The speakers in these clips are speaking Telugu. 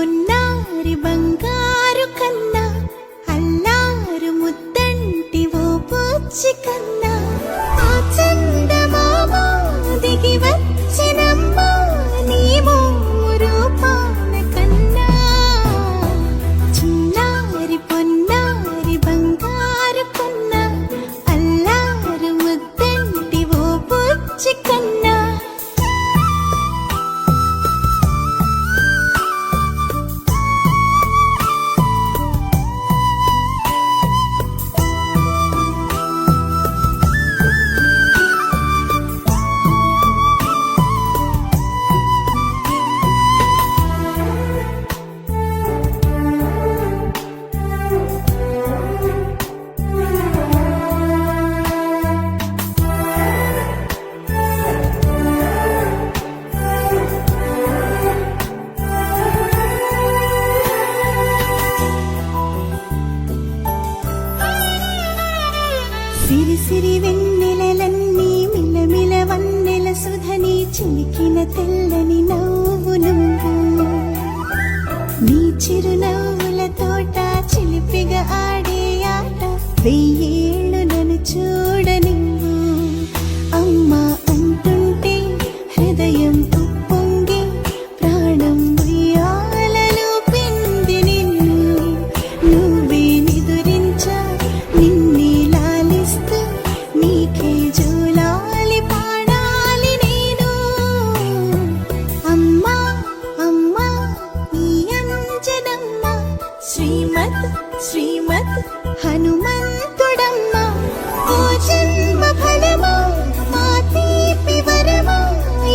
పొన్నారి బంగారు కన్నా అల్లారు ముద్దంటి ఓ పూచి కన్నా ఆ చందమామ దిగి వచ్చినమ్మా నీ మోము రూపాన కన్నా చిన్నారి పొన్నారి బంగారు కన్నా అల్లారు ముద్దంటి ఓ పూచి కన్నా సిరి సిరి వెన్నెలలన్నీ మిలమిల వన్నెల సుధని చిలికిన తెల్లని నవ్వు నువ్వు నీ చిరునవ్వుల తోట చిలిపిగా ఆడే ఆట వెయ్యేళ్ళు నన్ను చూడ నువ్వు అమ్మా అంటుంటే హృదయం ఉప్పొంగి ప్రాణం ఉయ్యాలలో పిండి నిన్ను నువ్వే నిదురించా నిన్నే నీకే జోలాలి పాడాలి నేను అమ్మా అమ్మా నీ అంజనమ్మ శ్రీమత్ శ్రీమత్ హనుమంతుడమ్మ ఓ జన్మ ఫలమా మా తీపి వరమా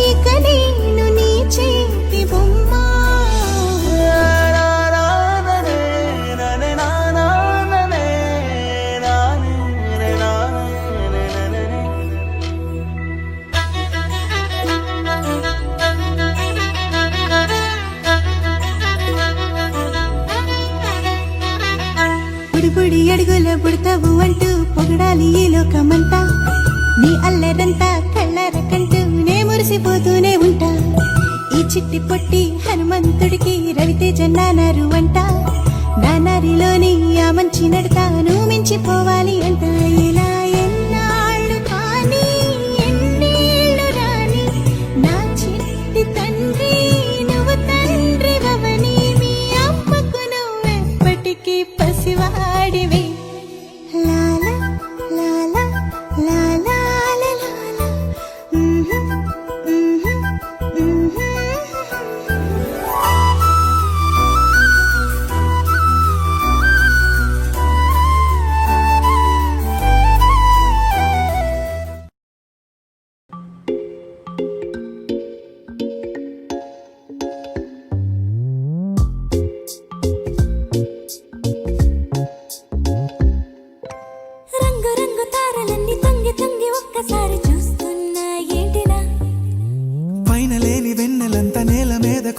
ఇక నేను నీ చేతి బొమ్మ బుడి అడుగుల బుడతావు అంటూ పొగడాలి ఈ లోకమంతా నీ అల్లరంతా కళ్ళరకంటూ నే మురిసిపోతూనే ఉంటా ఈ చిట్టి పొట్టి హనుమంతుడికి రవితేజ నానారు అంట నానారిలోని ఆ మంచి నడతాను మించిపోవాలి అంట ఇలా ఎన్నాళ్ళు కానీ ఎన్నేళ్ళు రాని నా చిట్టి తండ్రి నువ్వు తండ్రి వవని మీ అమ్మకు నువ్వెప్పటికీ పసివాడివి లాలా లాలా లాలా లాలా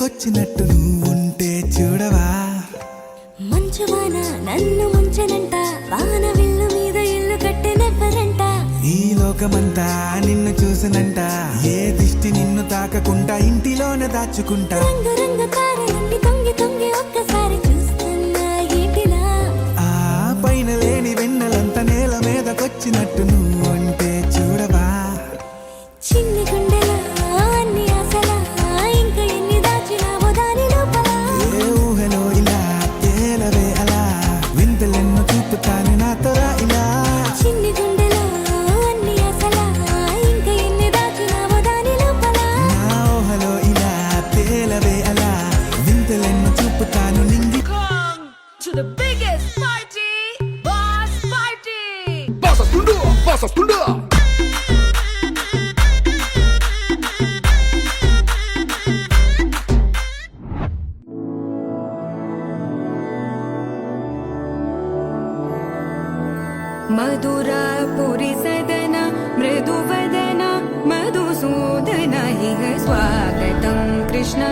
వచ్చినట్టు నువ్వుంటే చూడవా మంచువాన నన్ను ముంచనంట వాన విల్లు మీద ఇల్లు కట్టెనెవ్వరంట ఈ లోకమంతా నిన్ను చూసనంట ఏ దిష్టి నిన్ను తాకకుండా ఇంటిలోనే దాచుకుంటా రంగు రంగు తారలన్నీ తొంగి తొంగి ఒక్కసారి చూస్తున్నా ఏంటిలా ఆ పైన లేని వెన్నెలంతా నేల మీదకొచ్చినట్టు నువ్వుంటే చూడవా చిన్ని గుండెలా అన్ని ఆశలా ఇంకా ఎన్ని దాచినావో దాని లోపల ఏ ఊహలో ఇలా తేలవే అలా వింతలెన్నో చూపుతాను నాతో రా ఇలా చిన్ని గుండెలో అన్ని ఆశలా ఇంకా ఎన్ని దాచినావో దాని లోపల నా ఊహలో ఇలా తేలవే అలా వింతలెన్నో చూపుతాను నింగి to the biggest party, Boss Party. Bossas Tunda. मधुरापुरी सदन मृदुवदन मधुसूदन इह स्वागतं कृष्ण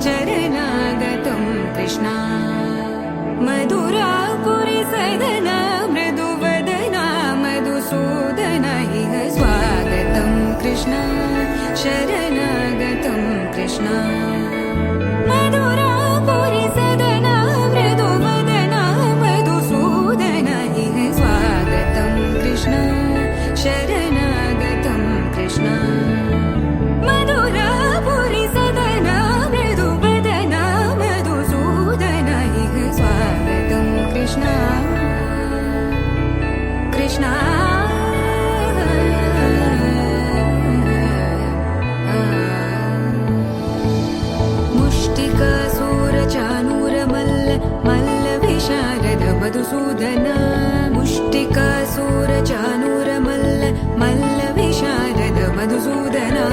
चरणागतं कृष्ण मधुरापुरी सदन मृदुवदन मधुसूदन इह स्वागतं कृष्ण शरणागतं कृष्ण मधुरापुरी मधुसूदना मुष्टिकासूरचानूरमल्ल मल्ल विशारद मधुसूदना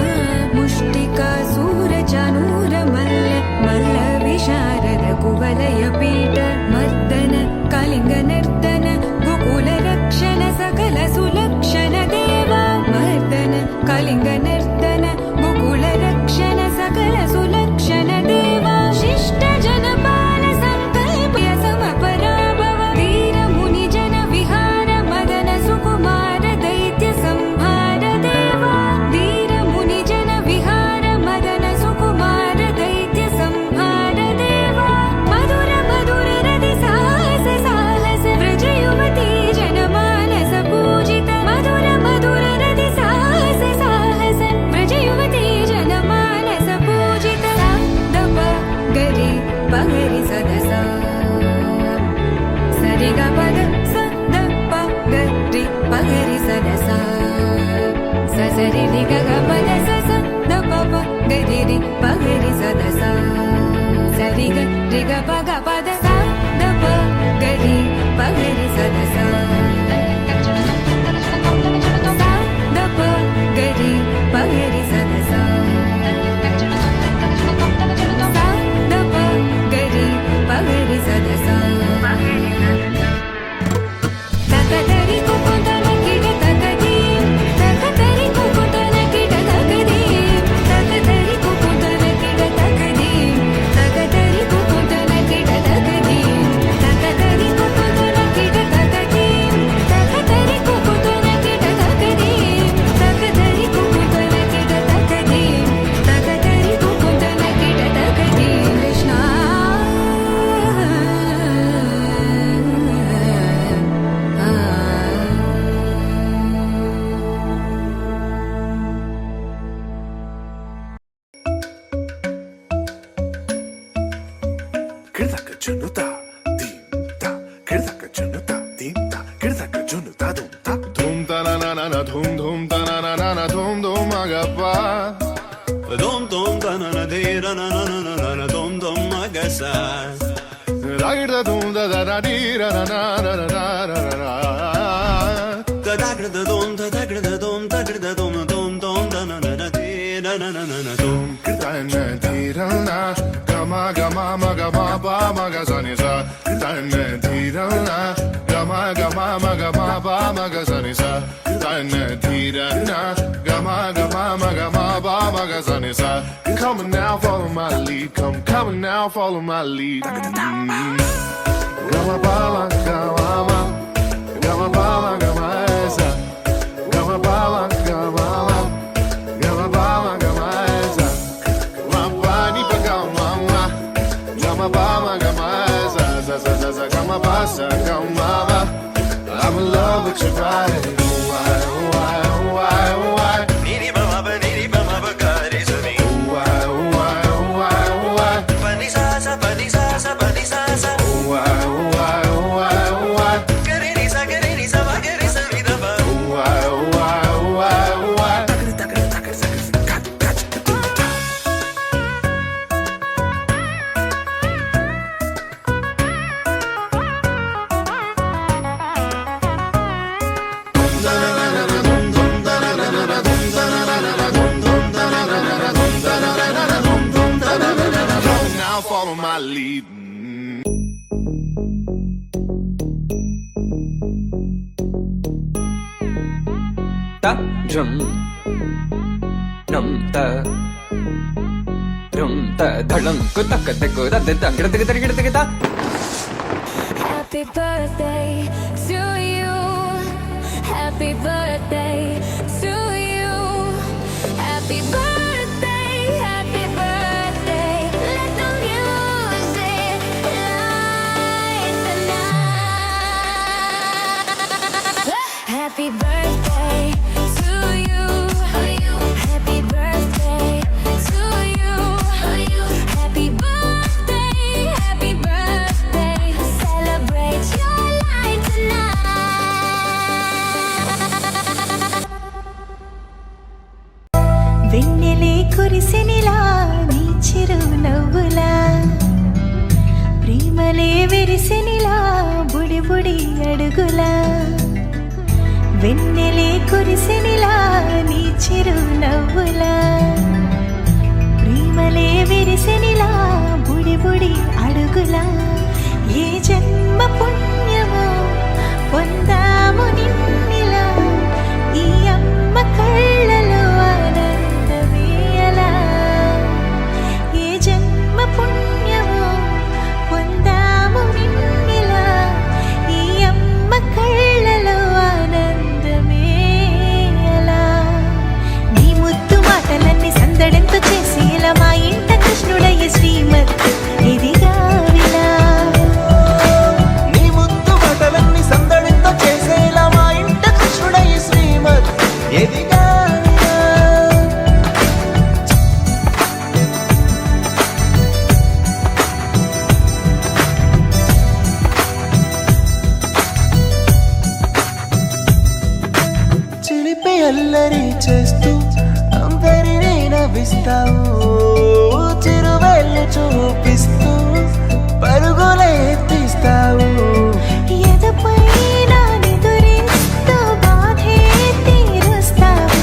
मुष्टिकासूरचानूरमल्ल मल्ल विशारद कुवलयपीठ मर्दन कलिङ्गनर्तन गोकुलरक्षण सकल सुलक्षण देवा मर्दन कलिङ्गनर्तन गोकुलरक्षण सकल सुलक्षण देवा शिष्ट जनपाल संकल्प्य समपराभव वीर मुनिजन विहार मदन सुकुमार दैत्य संहार देवा वीर मुनिजन विहार मदन सुकुमार दैत्य संहार देवा मधुर मधुर रति साहस साहस व्रज युवती जनमानस पूजित मधुर मधुर रति साहस साहस व्रज युवती जनमानस पूजित दप गरि पगरि सदसा सरि ग पद स द प गरि पगरि सदसा स सरि रि ग ग पद स स द प प गरि रि पगरि सदसा सरि ग रि ग प ग पद स द प गरि पगरि सदसा स द प गरि पगरि सदसा स द प गरि पगरि सदसा तकदरि कुकुतन किट तकदी तकदरि कुकुतन किट तकदी तकदरि कुकुतन किट तकदी तकदरि कुकुतन किट तकदी तकदरि कुकुतन किट तकदी तकदरि कुकुतन किट तकदी तकदरि कुकुतन किट तकदी तकदरि कुकुतन किट तकदी Krishna Kirdaka junuta, dinta. Kirdaka junuta, dinta. Kirdaka junuta, dunta. Dhum ta na na na na dhum dhum ta na na na na dhum dhum agappa. Dom dom da na na de ra na na na na na dom dom magasa. Ragda dhum da da da di ra na na na na na na na. Da da da dom da da da dom da da dom dom dom da na na na de na na na na na dom. Kirtana dhirana, gama gama maga ma pa maga sa ni sa. Kirtana dhirana, gama gama maga ma pa maga sa ni sa. Kirtana dhirana, gama gama maga ma pa maga sa ni sa. Come on now, follow my lead. Come on now, follow my lead. Gama pa ma gama ma, gama pa ma gama sa. Gama pa ma gama ma, gama pa ma gama sa. Gama ni pa gama ma, gama pa ma gama sa sa sa sa sa gama pa sa gama ma. I'm in love with your body. Why, why, why, why? Niri ba ma ba niri ba ma ba ga re sa ni. Why, why, why, why? Pa ni sa sa pa ni sa sa pa ni sa sa. Why, why, why, why? Ga re ni sa ba ga re sa ni da ba. Why, why, why, why? Now follow my lead. ta drum num ta drum ta dhalam ko tak tak da da da gida ta Happy birthday to you. Happy birthday to you. Happy birthday, happy birthday. Let the music light the night. Happy birthday to you. Happy birthday to you. Happy birthday, happy birthday. Celebrate your life tonight. వెన్నెలే కురిసెనిలా నీ చిరునవ్వులా ప్రియ ప్రేమలే విరిసెనిలా బుడి బుడి అడుగులా వెన్నెలే కురిసెనిలా నీ చిరు నవ్వులా ప్రేమలే విరిసెనిలా బుడి బుడి అడుగులా ఏ జన్మ పుణ్యమో పొందాము నిన్నిలా ఈ అమ్మ కళ్ళలో ఆనందమే అలా ఏ జన్మ పుణ్యమో పొందాము నిన్నిలా ఈ అమ్మ కళ్ళలో ఆనందమే అలా నీ ముద్దు మాటలన్నీ సందడెంతో చేసి ఇలా మా ఇంట కృష్ణుడయ్య శ్రీమత్ ఇదిగా విలా నీ ముద్దు మాటలన్నీ సందడితో చేసేలా మా ఇంట కృష్ణుడయ్య శ్రీమత్ ఎదిగా చిలిపి అల్లరి చేస్తూ అందరినీ నవ్విస్తావు చిరువెళ్ళు చూపిస్తూ పరుగులే ఎత్తిస్తావు ఎదపై నా నిదురిస్తూ బాధే తీరుస్తావు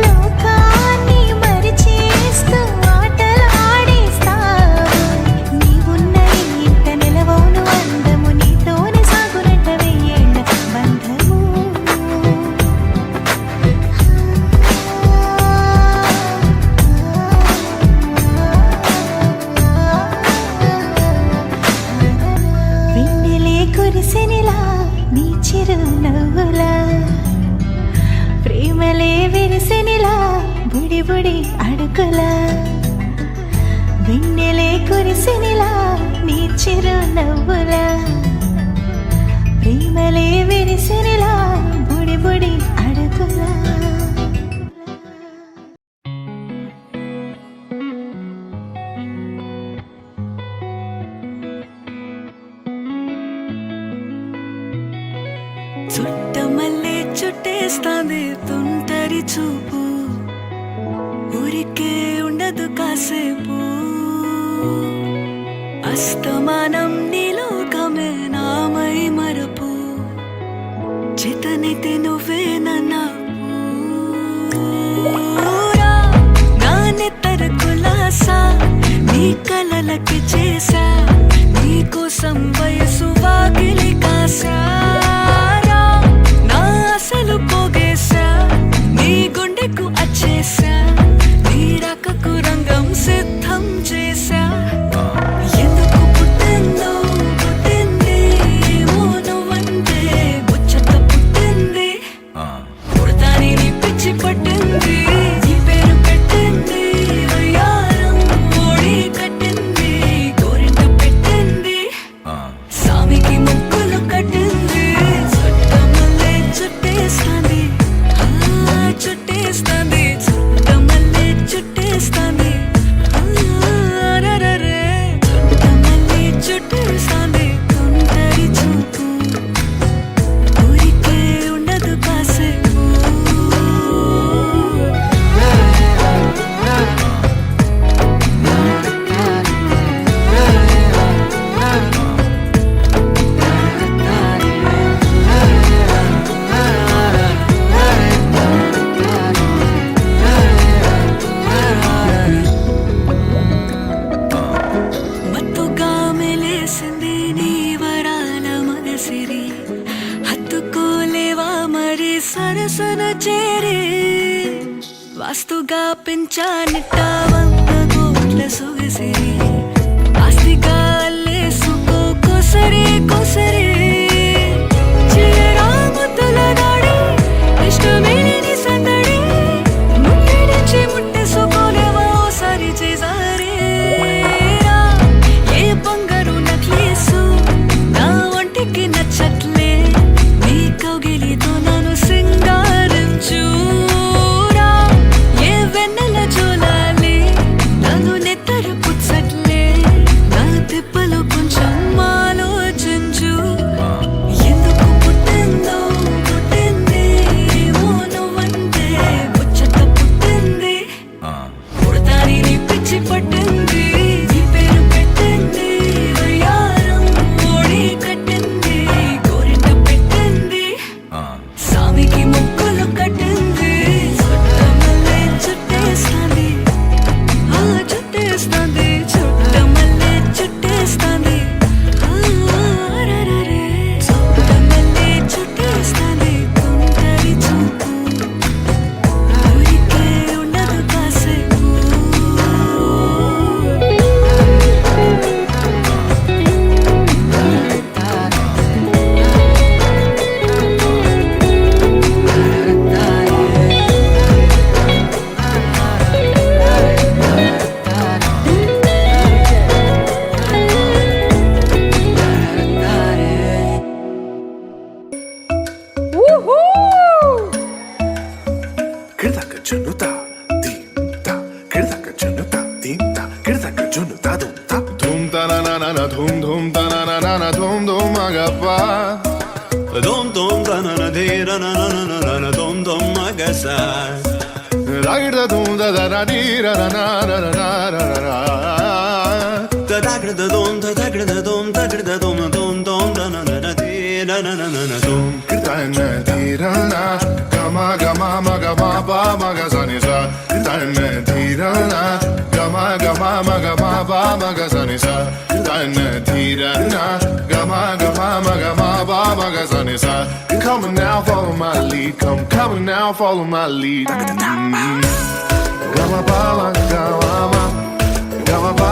లోకాన్ని మరిచేస్తూ ఆటలాడిస్తావు నీవున్న ఇంత నిలవవును అందము నీతోనే సాగునట్ట వెయ్యేళ్ళ బంధము వెన్నెలే కురిసెనిలా నీ చిరు నవ్వులా ప్రేమలే విరిసెనిలా బుడి బుడి అడుగులా వెన్నెలే కురిసెనిలా నీ చిరు నవ్వులా ప్రేమలే విరిసెనిలా బుడి బుడి అడుగులా చుట్టమల్లే చుట్టేస్తాంది తుంటరి చూపు ఊరికే ఉండదు కాసేపు అస్తమానం నీలోకమే నామై మరపు చితనితి నువ్వే నన్నా నానెత్తర కులాసా నీ కలలకి చేసా నీ కోసం వయసు వాకిలి కాసా అసలు పోగేశా నీ గుండెకు అచ్చేసా నీ రకకు రంగం సిద్ధం చేశా ఎందుకు పుట్టిందో పుట్టింది ఏమో నువ్వంటే ముచ్చట పుట్టింది పుడతాని నీ పిచ్చి పట్టింది నీ పేరు పెట్టింది వయ్యారం ఓడి కట్టింది గోరింట పెట్టింది సామికి ముక్కులు కట్టింది చుట్టేస్తాంది చుట్టేస్తాంది చుట్టమల్లే చుట్టేస్తాంది రరరే చుట్టమల్లే చుట్టేస్తాంది తుంటరి చూపు ఊరికే ఉండదు కాసేపు మత్తుగా మెలేసింది నీ వరాల మగసిరి హత్తుకోలేవా మరి సరసన చేరి వాస్తుగా పెంచానిట్ట 100 కోట్ల సొగసిరి ఆస్తిగా అల్లేసుకో కోసరి కోసరి చియరా ముద్దుల దాడి ఇష్టమేని సందడి ముట్టడించి ముట్టేసుకోలేవా ఓసారి చేసారి ఏ బంగారు నక్లీసు నా ఒంటికి నచ్చట్లే నీ కౌగిలితో నన్ను సింగారించురా ఏ వెన్నెల జోలాలి నన్ను నెత్తరు పుచ్చ na na dum dum magapa. Dom dom da na na de ra na na na na na dom dom magasa. Da da dum da da da di ra na na na na na na. Da da da dom da da da dom da da dom dom dom da na na na de na na na na dom. Dana di ra na gama gama magama ba magazani sa. Dana di ra na gama gama magama ba magazani sa. Dana di ra na gama gama magama ba magazani sa. Come on now, follow my lead. Come on now, follow my lead. Gama ba gama gama ba